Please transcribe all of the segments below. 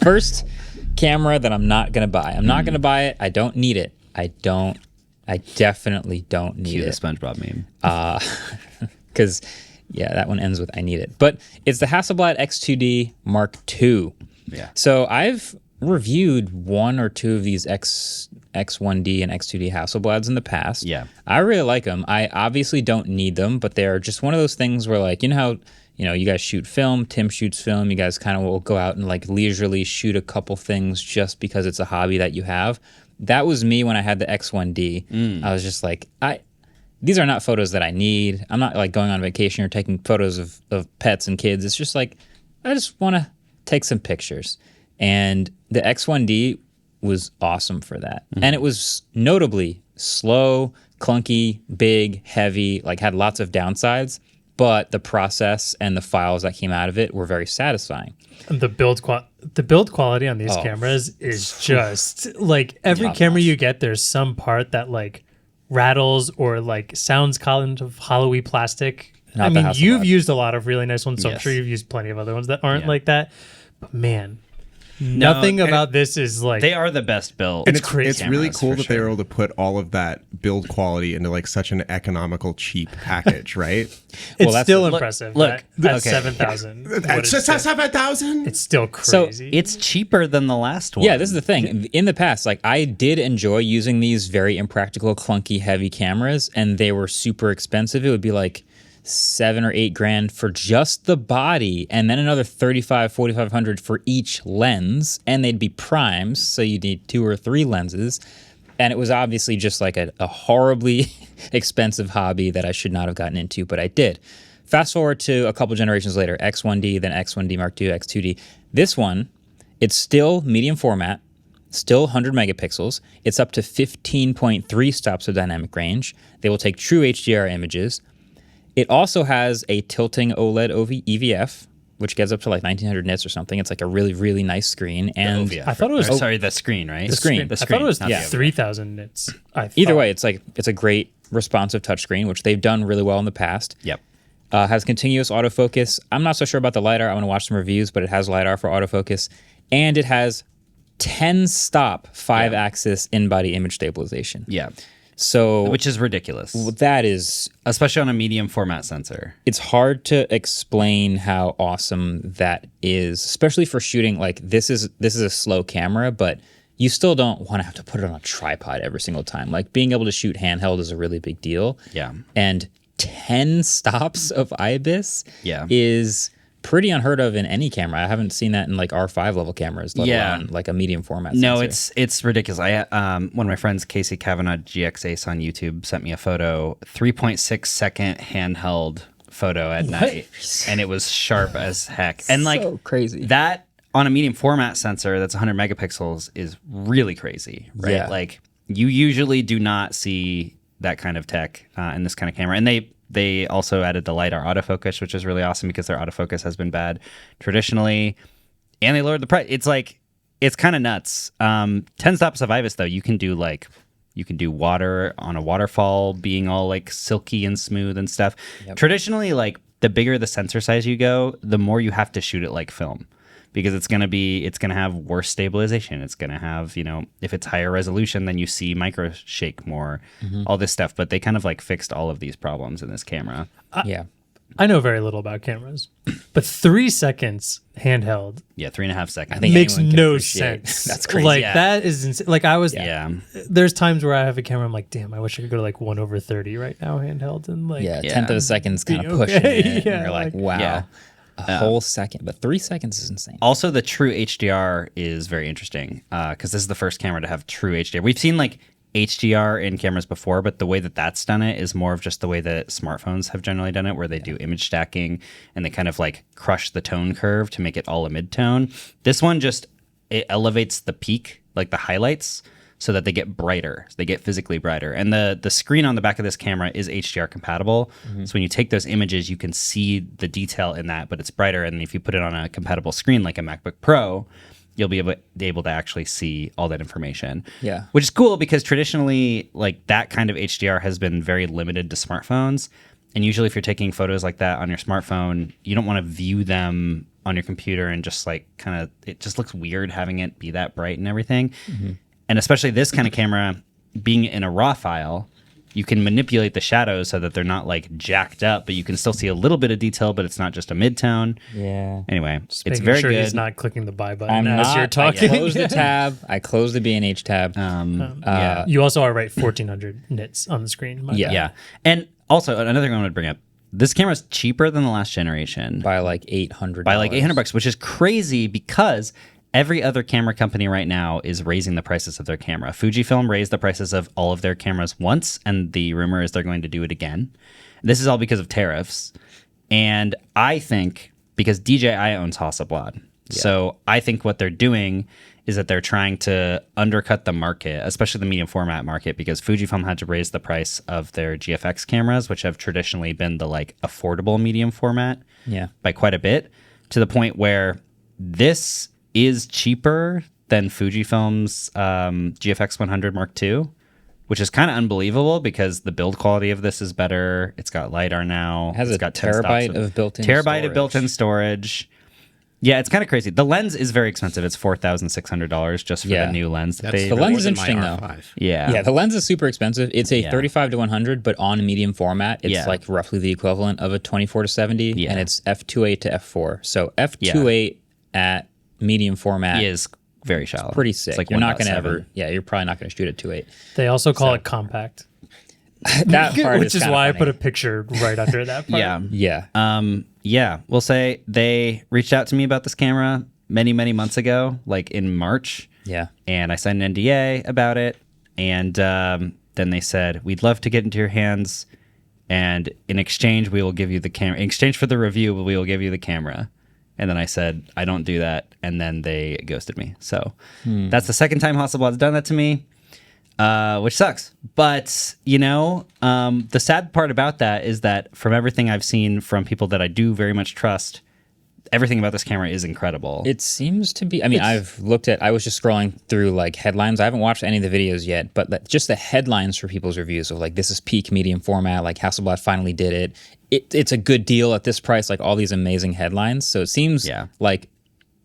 first camera that I'm not gonna buy. I'm not gonna buy it. I don't need it. I definitely don't need Cue it. the SpongeBob meme. Because yeah, that one ends with I need it. But it's the Hasselblad X2D Mark II. Yeah. So I've reviewed one or two of these X1D and X2D Hasselblads in the past. Yeah. I really like them. I obviously don't need them, but they're just one of those things where, like, you know how, you guys shoot film, Tim shoots film, you guys kind of will go out and like leisurely shoot a couple things just because it's a hobby that you have. That was me when I had the X1D. I was just like, these are not photos that I need. I'm not like going on vacation or taking photos of pets and kids. It's just like, I just want to take some pictures. And the X1D was awesome for that. And it was notably slow, clunky, big, heavy, like had lots of downsides, but the process and the files that came out of it were very satisfying. And the build quality on these cameras is just like every camera you get, there's some part that like rattles or like sounds kind of hollowy plastic. Not I mean, the you've Hasselblad. used a lot of really nice ones, so I'm Yes. sure you've used plenty of other ones that aren't Yeah. like that. But man, nothing about this is like They are the best built. It's crazy. It's really cameras, cool for that they were sure. able to put all of that build quality into like such an economical, cheap package, right? It's that's still the- impressive. look, at okay. 7,000, It's just 7,000. it's still crazy. It's cheaper than the last one. Yeah, this is the thing. In the past, like I did enjoy using these very impractical, clunky, heavy cameras, and they were super expensive. It would be like $7,000 or $8,000 for just the body, and then another $4,500 for each lens, and they'd be primes, so you'd need 2 or 3 lenses. And it was obviously just like a horribly expensive hobby that I should not have gotten into, but I did. Fast forward to a couple generations later, X1D, then X1D Mark II, X2D. This one, it's still medium format, still 100 megapixels. It's up to 15.3 stops of dynamic range. They will take true HDR images. It also has a tilting OLED EVF, which gets up to like 1900 nits or something. It's like a really, really nice screen. And OVF, I thought it was- or, sorry, the screen, right? The screen. The I thought it was not the OVF. 3,000 nits. either way, it's a great responsive touchscreen, which they've done really well in the past. Yep. Has continuous autofocus. I'm not so sure about the LiDAR. I want to watch some reviews, but it has LiDAR for autofocus. And it has 10-stop 5-axis in-body image stabilization. Yeah. So Which is ridiculous, that is, especially on a medium format sensor. it's hard to explain how awesome that is, especially for shooting. Like this is a slow camera, but you still don't want to have to put it on a tripod every single time. Like being able to shoot handheld is a really big deal. Yeah. And 10 stops of IBIS Yeah. is pretty unheard of in any camera. I haven't seen that in like R5 level cameras, let Yeah. alone like a medium format No, sensor. it's ridiculous. I one of my friends, Casey Kavanaugh, GX Ace on YouTube, sent me a photo, 3.6 second handheld photo at night, and it was sharp as heck. And like so crazy. that on a medium format sensor that's 100 megapixels is really crazy, right? Yeah. Like you usually do not see that kind of tech in this kind of camera, and they also added the LiDAR autofocus, which is really awesome because their autofocus has been bad traditionally, and they lowered the price. It's like, it's kind of nuts. 10 stops of IBIS though, you can do water on a waterfall being all like silky and smooth and stuff. Yep. Traditionally, like the bigger the sensor size you go, the more you have to shoot it like film, because it's going to have worse stabilization. It's going to have, if it's higher resolution, then you see micro shake more, all this stuff. But they kind of like fixed all of these problems in this camera. Yeah. I know very little about cameras, but 3 seconds handheld Yeah, 3.5 seconds. I think makes anyone can no appreciate- sense. That's crazy. Like Yeah. that is insane. Like I was, yeah. there's times where I have a camera, I'm like, damn, I wish I could go to like 1/30 right now handheld, and like, Yeah, Yeah. tenth of a second's kind Be of pushing okay. it. Yeah, and you're like, like- wow, Yeah. a whole second. But 3 seconds is insane. Also, the true HDR is very interesting because this is the first camera to have true HDR. We've seen like HDR in cameras before, but the way that that's done it is more of just the way that smartphones have generally done it, where they do image stacking and they kind of like crush the tone curve to make it all a mid-tone. This one it elevates the peak, like the highlights, so that they get brighter. So they get physically brighter. And the screen on the back of this camera is HDR compatible. So when you take those images, you can see the detail in that, but it's brighter. And if you put it on a compatible screen like a MacBook Pro, you'll be able to actually see all that information. Yeah. Which is cool because traditionally, like that kind of HDR has been very limited to smartphones. And usually if you're taking photos like that on your smartphone, you don't want to view them on your computer and just like kind of it just looks weird having it be that bright and everything. And especially this kind of camera being in a RAW file, you can manipulate the shadows so that they're not like jacked up, but you can still see a little bit of detail, but it's not just a midtone. Yeah. Anyway, Just it's making very sure good. he's not clicking the buy button I'm as not. you're talking. I closed the tab. I closed the B&H tab. Yeah. You also are right, 1400 nits on the screen. My Yeah. bad. Yeah. And also another thing I want to bring up. This camera is cheaper than the last generation by like $800. by like $800, which is crazy because every other camera company right now is raising the prices of their camera. Fujifilm raised the prices of all of their cameras once, and the rumor is they're going to do it again. This is all because of tariffs. And I think because DJI owns Hasselblad. So I think what they're doing is that they're trying to undercut the market, especially the medium format market, because Fujifilm had to raise the price of their GFX cameras, which have traditionally been the like affordable medium format, by quite a bit, to the point where this is cheaper than Fujifilm's GFX 100 Mark II, which is kind of unbelievable because the build quality of this is better. It's got LiDAR now. It has it's a got 10 terabyte stops of built-in terabyte storage. of built-in storage. Yeah, it's kind of crazy. The lens is very expensive. It's $4,600 just for the new lens that they. The lens is more than interesting my though. R5. Yeah. Yeah, the lens is super expensive. It's a 35 to 100, but on medium format, it's like roughly the equivalent of a 24 to 70, and it's f2.8 to f4. So f2.8 at medium format is very shallow. pretty sick. It's like you're not going to 1.7. ever, you're probably not going to shoot at 2.8. They also call it compact, That part which is kinda why I funny. put a picture right under that part. Yeah. Yeah. We'll say they reached out to me about this camera many, many months ago, like in March. Yeah. And I signed an NDA about it. And then they said, we'd love to get into your hands. And in exchange, we will give you the camera. In exchange for the review, we will give you the camera. And then I said, I don't do that. And then they ghosted me. So that's the second time Hasselblad's done that to me, which sucks. But, the sad part about that is that from everything I've seen from people that I do very much trust, everything about this camera is incredible. It seems to be. I mean, I was just scrolling through like headlines. I haven't watched any of the videos yet, but just the headlines for people's reviews of like, this is peak medium format, like Hasselblad finally did it. It's a good deal at this price, like all these amazing headlines. So it seems like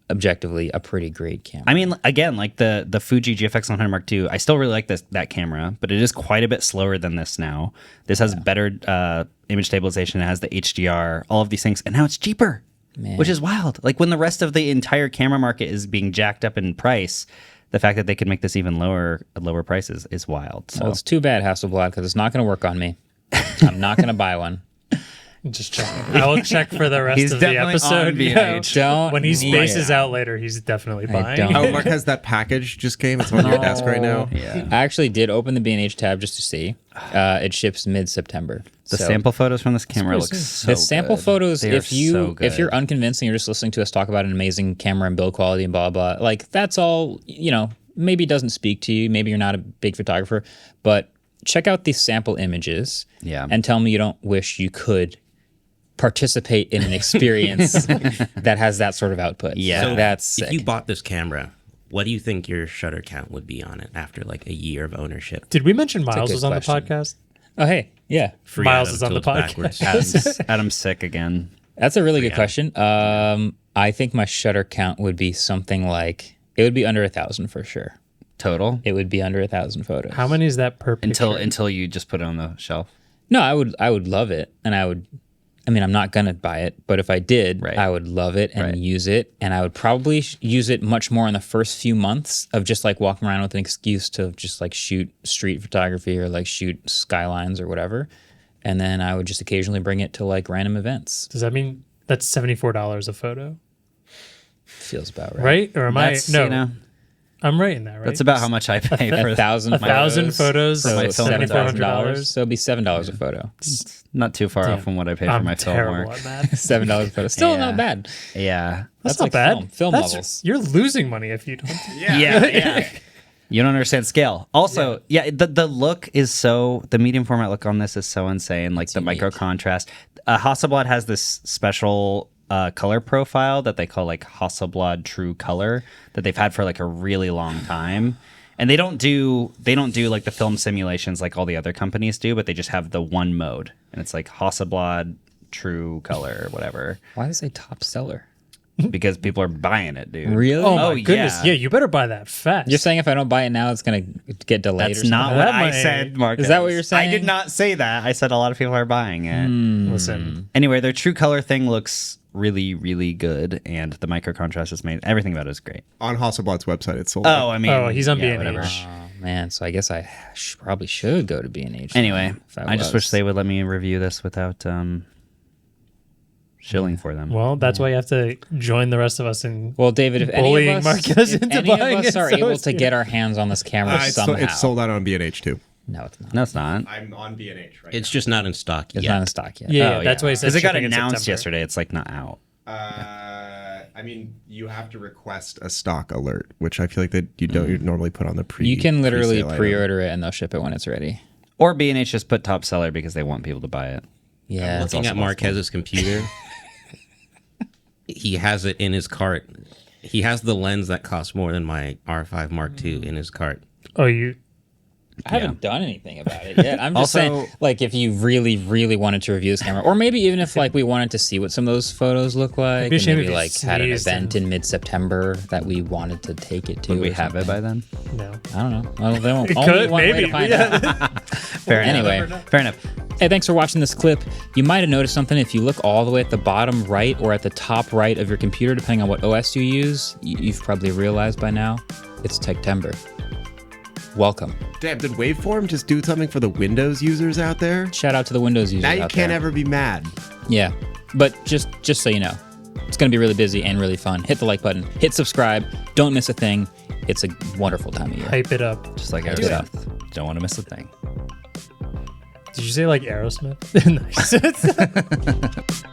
objectively a pretty great camera. I mean, again, like the Fuji GFX 100 Mark II, I still really like that camera, but it is quite a bit slower than this now. This has better image stabilization. It has the HDR, all of these things, and now it's cheaper. Man. Which is wild. Like when the rest of the entire camera market is being jacked up in price, the fact that they could make this even lower prices is wild. So Well, it's too bad, Hasselblad, because it's not going to work on me. I'm not going to buy one. Just checking. I'll check for the rest He's of the definitely episode. on VH. Don't When he need spaces it. out later, he's definitely buying. don't. Oh, Mark has that package just came. It's on your desk right now. yeah. I actually did open the B&H tab just to see. It ships mid-September. The sample photos from this camera look so The sample good. photos, They are if so good. you're unconvinced and you're just listening to us talk about an amazing camera and build quality and blah blah, like that's all, maybe it doesn't speak to you, maybe you're not a big photographer, but check out these sample images and tell me you don't wish you could participate in an experience that has that sort of output. Yeah. So That's sick. if you bought this camera, what do you think your shutter count would be on it after like a year of ownership? Did we mention a Miles good was on question. the podcast? Oh, hey, yeah. Free Miles Adam is on the tilts podcast. backwards. Adam's sick again. That's a really good question. I think my shutter count would be something like, it would be under 1,000 for sure. Total. It would be under 1,000 photos. How many is that per picture? Until you just put it on the shelf. No, I would love it, and I'm not gonna buy it, but if I did, Right. I would love it and Right. use it, and I would probably use it much more in the first few months of just like walking around with an excuse to just like shoot street photography or like shoot skylines or whatever, and then I would just occasionally bring it to like random events. Does that mean that's $74 a photo? Feels about right. Right? Or am That's, I? No. I'm right in that, right? That's about how much I pay for 1,000 1,000 photos, for my film $7,400. So it'd be $7 a photo. Not too far off from what I pay for I'm my film terrible work. at that. $7 a photo. Still Yeah. not bad. Yeah. That's like not bad. film That's- levels. You're losing money if you don't. Yeah. You don't understand scale. Also, the look is the medium format look on this is so insane. Like the micro contrast. Hasselblad has this special color profile that they call like Hasselblad True Color that they've had for like a really long time. And they don't do like the film simulations like all the other companies do, but they just have the one mode. And it's like Hasselblad True Color or whatever. Why does it say top seller? because people are buying it, dude. Really? Oh my Oh, goodness! yeah. Yeah, you better buy that fast. You're saying if I don't buy it now, it's gonna get delayed? That's or something? not what That I might- said, Marcus. Is that what you're saying? I did not say that. I said a lot of people are buying it. Listen. Anyway, their true color thing looks really, really good, and the micro contrast is made. Everything about it is great. On Hasselblad's website, it's sold Oh, out. I mean, Oh, he's on yeah, B&H. whatever. Oh man, so I guess I probably should go to B&H. Anyway, if I just wish they would let me review this without shilling for them. Well, that's why you have to join the rest of us in. Well, David, if any bullying of us, Marques if into any of buying us it, are so able it's to good. get our hands on this camera somehow, It's sold out on B&H too. no, it's not. No, it's not. I'm on B&H right It's just not in stock It's yet. not in stock yet. Yeah, Oh, that's why he said because it got shipping in announced September. yesterday. It's like not out. I mean, you have to request a stock alert, which I feel like that you don't normally put on the pre. You can literally pre-sale item. pre-order it and they'll ship it when it's ready. Or B&H just put top seller because they want people to buy it. Yeah, I'm looking at Marquez's computer. He has it in his cart. He has the lens that costs more than my R5 Mark II in his cart. Oh, you. I haven't done anything about it yet. I'm just Also- saying, like, if you really, really wanted to review this camera, or maybe even if like we wanted to see what some of those photos look like, be a and shame maybe if you like had an sneezed event in mid-September that we wanted to take it to. Would we or have it by then? No. I don't know. Well, there won't It only could, one way maybe. to find Yeah. out. Fair Anyway. enough. Fair enough. Hey, thanks for watching this clip. You might have noticed something if you look all the way at the bottom right or at the top right of your computer, depending on what OS you use. You've probably realized by now, it's Techtember. Welcome. Damn, did Waveform just do something for the Windows users out there? Shout out to the Windows users Now you out can't there. ever be mad. Yeah, but just so you know, it's going to be really busy and really fun. Hit the like button. Hit subscribe. Don't miss a thing. It's a wonderful time of year. Hype it up. Just like Hype it up. Aerosmith. Don't want to miss a thing. Did you say like Aerosmith? Nice.